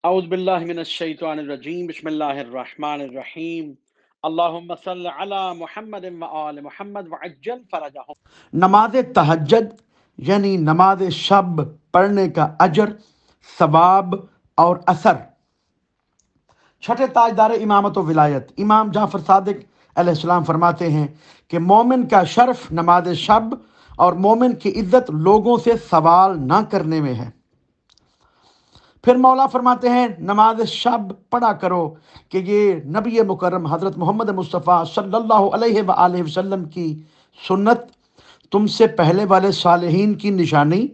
اعوذ باللہ من الشیطان الرجیم، بسم اللہ الرحمن الرحیم۔ اللہم صل علی محمد و آل محمد وعجل فرجہم۔ نماز تہجد یعنی نماز شب پڑھنے کا اجر، ثواب اور اثر۔ چھٹے تاجدار امامت و ولایت امام جعفر صادق علیہ السلام فرماتے ہیں کہ مومن کا شرف نماز شب اور مومن کی عزت لوگوں سے سوال نہ کرنے میں ہے۔ پھر مولا فرماتے ہیں نماز شب پڑھا کرو کہ یہ نبی مکرم حضرت محمد مصطفیٰ صلی اللہ علیہ وآلہ وسلم کی سنت، تم سے پہلے والے صالحین کی نشانی،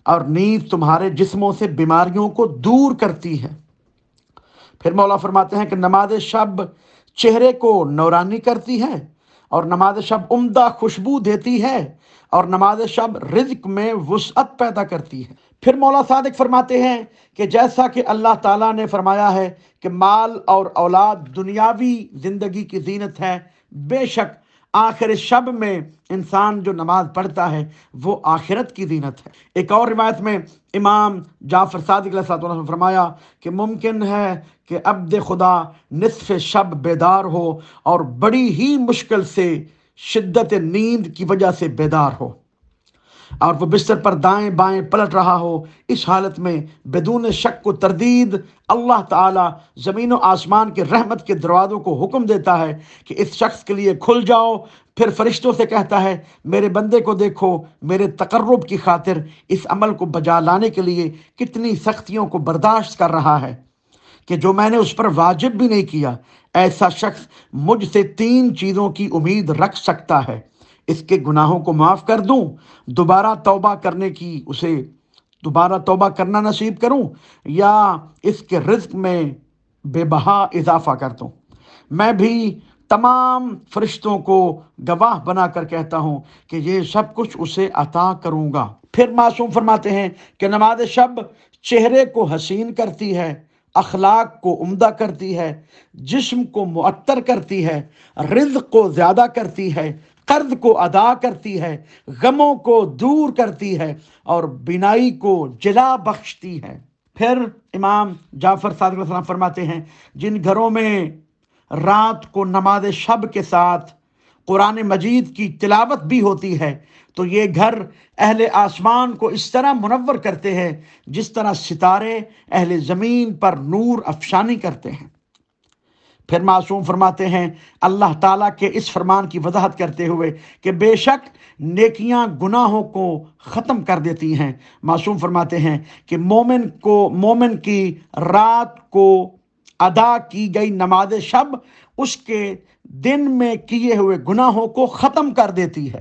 اور نیز تمہارے جسموں سے بیماریوں کو دور کرتی ہے۔ پھر مولا فرماتے ہیں کہ نماز شب چہرے کو نورانی کرتی ہے، اور نماز شب عمدہ خوشبو دیتی ہے، اور نماز شب رزق میں وسعت پیدا کرتی ہے۔ پھر مولا صادق فرماتے ہیں کہ جیسا کہ اللہ تعالیٰ نے فرمایا ہے کہ مال اور اولاد دنیاوی زندگی کی زینت ہے، بے شک آخر شب میں انسان جو نماز پڑھتا ہے وہ آخرت کی زینت ہے۔ ایک اور روایت میں امام جعفر صادق علیہ السلام نے فرمایا کہ ممکن ہے کہ عبد خدا نصف شب بیدار ہو اور بڑی ہی مشکل سے شدت نیند کی وجہ سے بیدار ہو، اور وہ بستر پر دائیں بائیں پلٹ رہا ہو۔ اس حالت میں بدون شک و تردید اللہ تعالیٰ زمین و آسمان کے رحمت کے دروازوں کو حکم دیتا ہے کہ اس شخص کے لیے کھل جاؤ۔ پھر فرشتوں سے کہتا ہے میرے بندے کو دیکھو، میرے تقرب کی خاطر اس عمل کو بجا لانے کے لیے کتنی سختیوں کو برداشت کر رہا ہے کہ جو میں نے اس پر واجب بھی نہیں کیا۔ ایسا شخص مجھ سے 3 چیزوں کی امید رکھ سکتا ہے: اس کے گناہوں کو معاف کر دوں، دوبارہ توبہ کرنا نصیب کروں، یا اس کے رزق میں بے بہا اضافہ کر دوں۔ میں بھی تمام فرشتوں کو گواہ بنا کر کہتا ہوں کہ یہ سب کچھ اسے عطا کروں گا۔ پھر معصوم فرماتے ہیں کہ نماز شب چہرے کو حسین کرتی ہے، اخلاق کو عمدہ کرتی ہے، جسم کو معطر کرتی ہے، رزق کو زیادہ کرتی ہے، قرض کو ادا کرتی ہے، غموں کو دور کرتی ہے، اور بینائی کو جلا بخشتی ہے۔ پھر امام جعفر صادق علیہ السلام فرماتے ہیں جن گھروں میں رات کو نماز شب کے ساتھ قرآن مجید کی تلاوت بھی ہوتی ہے تو یہ گھر اہل آسمان کو اس طرح منور کرتے ہیں جس طرح ستارے اہل زمین پر نور افشانی کرتے ہیں۔ پھر معصوم فرماتے ہیں اللہ تعالیٰ کے اس فرمان کی وضاحت کرتے ہوئے کہ بے شک نیکیاں گناہوں کو ختم کر دیتی ہیں۔ معصوم فرماتے ہیں کہ مومن کی رات کو ادا کی گئی نماز شب اس کے دن میں کیے ہوئے گناہوں کو ختم کر دیتی ہے۔